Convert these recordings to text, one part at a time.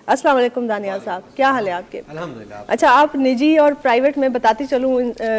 अस्सलाम वालेकुम दानियाल साहब, क्या हाल है आपके? अल्हम्दुलिल्लाह। अच्छा, आप निजी और प्राइवेट में बताती चलूँ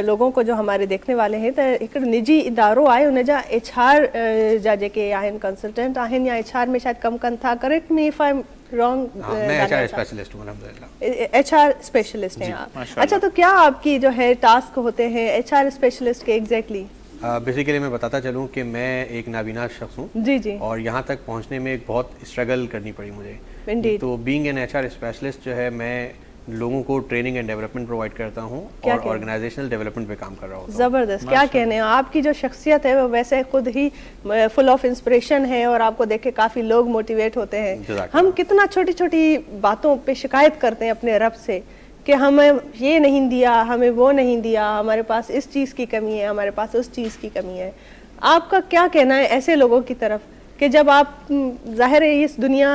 लोगों को जो हमारे देखने वाले हैं, तो एक निजी इदारों आए उन्हें जा HR जा जेके आहिन कंसल्टेंट आहिन या HR में शायद कम कन था, correct me if I am wrong. मैं HR स्पेशलिस्ट हूँ अल्हम्दुलिल्लाह। HR स्पेशलिस्ट हैं आप? अच्छा, तो क्या आपकी जो है टास्क होते हैं HR स्पेशलिस्ट के एग्जैक्टली? बेसिकली मैं बताता चलूँ कि मैं एक नाबीना शख्स हूँ जी जी। और यहाँ तक पहुँचने में एक बहुत स्ट्रगल करनी पड़ी मुझे। Indeed. तो बीइंग एन HR स्पेशलिस्ट जो है, मैं लोगों को ट्रेनिंग एंड डेवलपमेंट प्रोवाइड करता हूँ और ऑर्गेनाइजेशनल डेवलपमेंट पे काम कर रहा हूँ। ज़बरदस्त, क्या कहने हैं। आपकी जो शख्सियत है वो वैसे खुद ही फुल ऑफ इंस्पिरेशन है और आपको देख के काफ़ी लोग मोटिवेट होते हैं। हम कितना छोटी छोटी बातों पे शिकायत करते हैं अपने रब से कि हमें ये नहीं दिया, हमें वो नहीं दिया, हमारे पास इस चीज़ की कमी है, हमारे पास उस चीज़ की कमी है। आपका क्या कहना है ऐसे लोगों की तरफ कि जब आप ज़ाहिर है इस दुनिया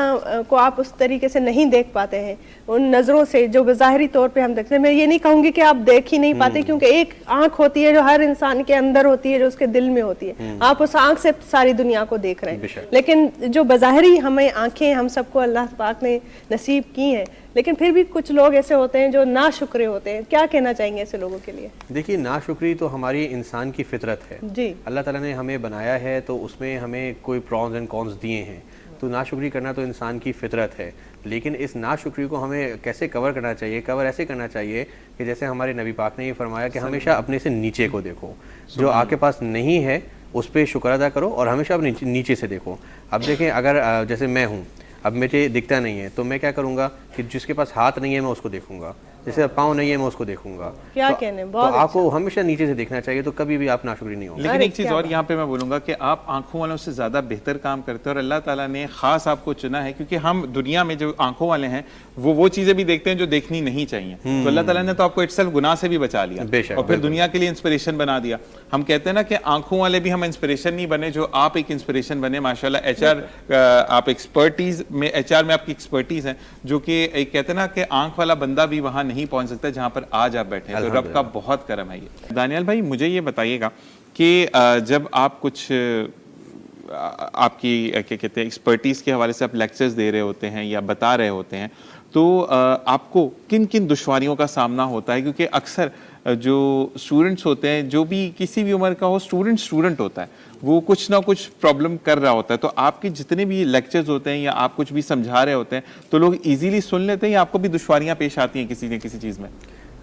को आप उस तरीके से नहीं देख पाते हैं, उन नज़रों से जो ज़ाहरी तौर पे हम देखते हैं। मैं ये नहीं कहूँगी कि आप देख ही नहीं पाते, क्योंकि एक आँख होती है जो हर इंसान के अंदर होती है, जो उसके दिल में होती है। आप उस आँख से सारी दुनिया को देख रहे हैं, लेकिन जो बज़ाहिरी हमें आँखें हम सबको अल्लाह पाक ने नसीब की हैं, लेकिन फिर भी कुछ लोग ऐसे होते हैं जो नाशुक्रे होते हैं। क्या कहना चाहेंगे ऐसे लोगों के लिए? देखिए, नाशुक्री तो हमारी इंसान की फितरत है जी। अल्लाह ताला ने हमें बनाया है तो उसमें हमें कोई प्रॉन्स एंड कॉन्स दिए हैं, तो नाशुक्री करना तो इंसान की फितरत है। लेकिन इस नाशुक्री को हमें कैसे कवर करना चाहिए? कवर ऐसे करना चाहिए कि जैसे हमारे नबी पाक ने ये फरमाया कि हमेशा अपने से नीचे को देखो, जो आपके पास नहीं है उस पर शुक्र अदा करो और हमेशा अपने नीचे से देखो। अब देखें, अगर जैसे मैं हूँ, अब मुझे दिखता नहीं है तो मैं क्या करूँगा कि जिसके पास हाथ नहीं है मैं उसको देखूंगा, जैसे पाँव नहीं है मैं उसको देखूंगा। क्या तो, कहने, तो आपको हमेशा नीचे से देखना चाहिए, तो कभी भी आप नाशुक्री नहीं होंगे। लेकिन एक चीज़ और यहाँ पे मैं बोलूँगा कि आप आंखों वालों से ज़्यादा बेहतर काम करते हैं और अल्लाह ताला ने ख़ास आपको चुना है, क्योंकि हम दुनिया में जो आंखों वाले हैं वो चीज़ें भी देखते हैं जो देखनी नहीं चाहिए। तो अल्लाह ताला ने तो आपको इटसेल्फ गुनाह से भी बचा लिया और फिर दुनिया के लिए इंस्पिरेशन बना दिया। हम कहते हैं ना कि आंखों वाले भी हम इंस्पिरेशन नहीं बने, जो आप एक इंस्पिरेशन बने। माशाल्लाह HR आप एक्सपर्टीज में, HR में आपकी एक्सपर्टीज है, जो कि एक कहते हैं ना कि आंख वाला बंदा भी वहां नहीं पहुंच सकता जहां पर आज आप बैठे हैं। तो रब का बहुत करम है ये। दानियाल भाई, मुझे ये बताइएगा कि जब आप कुछ आपकी क्या कहते हैं एक्सपर्टीज़ के हवाले से आप लेक्चर्स दे रहे होते हैं या बता रहे होते हैं, तो आपको किन किन दुश्वारियों का सामना होता है? क्योंकि अक्सर जो स्टूडेंट्स होते हैं, जो भी किसी भी उम्र का हो, स्टूडेंट होता है, वो कुछ ना कुछ प्रॉब्लम कर रहा होता है। तो आपके जितने भी लेक्चर्स होते हैं या आप कुछ भी समझा रहे होते हैं, तो लोग इजीली सुन लेते हैं या आपको भी दुश्वारियां पेश आती हैं किसी न किसी चीज़ में?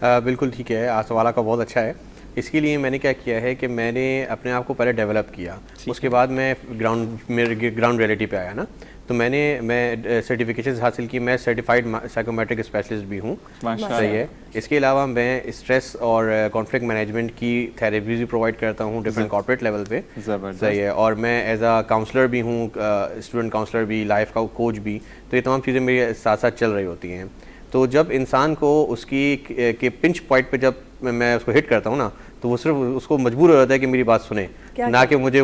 बिल्कुल ठीक है, आज सवाल का बहुत अच्छा है। इसके लिए मैंने क्या किया है कि मैंने अपने आप को पहले डेवलप किया, उसके बाद मैं ग्राउंड रियलिटी पे आया ना, तो मैं सर्टिफिकेशन हासिल की। मैं सर्टिफाइड साइकोमेट्रिक स्पेशलिस्ट भी हूँ, सही है। इसके अलावा मैं स्ट्रेस और कॉन्फ्लिक्ट मैनेजमेंट की थेरेपी भी प्रोवाइड करता हूँ डिफरेंट कॉर्पोरेट लेवल पे, सही है। और मैं एज अ काउंसलर भी हूँ, स्टूडेंट काउंसलर भी, लाइफ का कोच भी। तो ये तमाम चीज़ें मेरे साथ साथ चल रही होती हैं। तो जब इंसान को उसकी के पिंच पॉइंट पे जब मैं उसको हिट करता हूँ ना, तो वो सिर्फ उसको मजबूर हो जाता है कि मेरी बात सुने, ना कि मुझे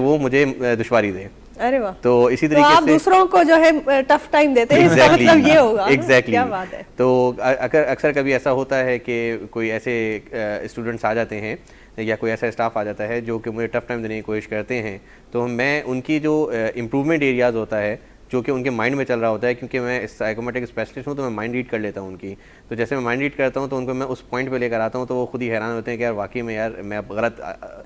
दुश्वारी दे। अरे वाह। तो इसी तरीके से आप दूसरों को जो है टफ टाइम देते हैं, इसका मतलब ये होगा। क्या बात है। तो अक्सर कभी ऐसा होता है कि कोई ऐसे स्टूडेंट्स आ जाते हैं या कोई ऐसा स्टाफ आ जाता है जो कि मुझे टफ टाइम देने की कोशिश करते हैं, तो मैं उनकी जो इम्प्रूवमेंट एरियाज़ होता है जो कि उनके माइंड में चल रहा होता है, क्योंकि मैं साइकोमेट्रिक स्पेशलिस्ट हूँ तो मैं माइंड रीड कर लेता हूँ उनकी। तो जैसे मैं माइंड रीड करता हूँ तो उनको मैं उस पॉइंट पे लेकर आता हूँ, तो वो खुद ही हैरान होते हैं कि यार वाकई में यार मैं गलत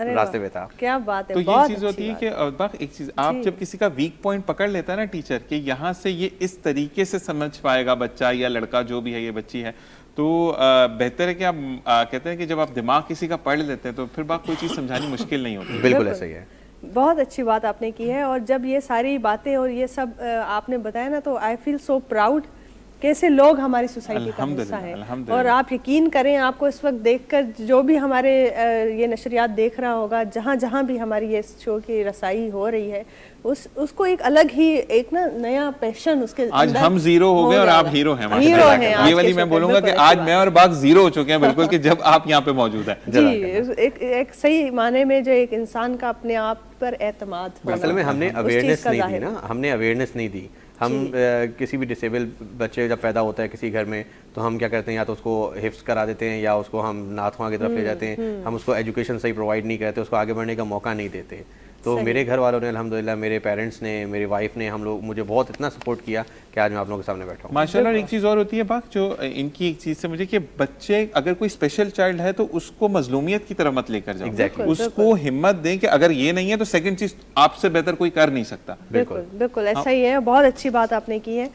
रास्ते पे था। क्या बात है। तो ये चीज़ होती है कि एक चीज़ आप जब किसी का वीक पॉइंट पकड़ लेता है ना टीचर, कि यहाँ से ये इस तरीके से समझ पाएगा बच्चा या लड़का जो भी है, ये बच्ची है, तो बेहतर है कि आप कहते हैं कि जब आप दिमाग किसी का पढ़ लेते हैं तो फिर बात कोई चीज़ समझानी मुश्किल नहीं होती। बिल्कुल ऐसा ही है। बहुत अच्छी बात आपने की है। और जब ये सारी बातें और ये सब आपने बताया ना, तो आई फील सो प्राउड कैसे लोग हमारी सोसाइटी का हिस्सा हैं। और आप यकीन करें, आपको इस वक्त देखकर जो भी हमारे ये नशरियात देख रहा होगा, जहाँ जहाँ भी हमारी ये शो की रसाई हो रही है, उसको एक अलग ही एक ना नया पैशन उसके आज हम जीरो हो गए और आप हीरो हैं। हीरो हैं। ये वाली मैं बोलूंगा कि आज मैं और बाग जीरो हो चुके हैं बिल्कुल, कि जब आप यहाँ पे मौजूद हैं। जी, एक सही माने में जो एक इंसान का अपने आप पर एतमाद, असल में हमने अवेयरनेस नहीं दी ना, हमने अवेयरनेस नहीं दी। हम किसी भी डिसेबल बच्चे जब पैदा होता है किसी घर में, तो हम क्या करते हैं, या तो उसको हिफ्स करा देते हैं या उसको हम नाथुआ की तरफ ले जाते हैं। हम उसको एजुकेशन सही प्रोवाइड नहीं करते, उसको आगे बढ़ने का मौका नहीं देते। तो मेरे घर वालों ने अल्हम्दुलिल्लाह, मेरे पेरेंट्स ने, मेरी वाइफ ने, हम लोग मुझे बहुत इतना सपोर्ट किया कि आज मैं आप लोगों के सामने बैठा हूँ। माशाल्लाह। और एक चीज़ और होती है पाक, जो इनकी एक चीज़ से मुझे, कि बच्चे अगर कोई स्पेशल चाइल्ड है तो उसको मजलूमियत की तरफ मत लेकर जाओ। Exactly. उसको हिम्मत दें कि अगर ये नहीं है तो सेकंड चीज़ आपसे बेहतर कोई कर नहीं सकता। बिल्कुल बिल्कुल ऐसा ही है, बहुत अच्छी बात आपने की है।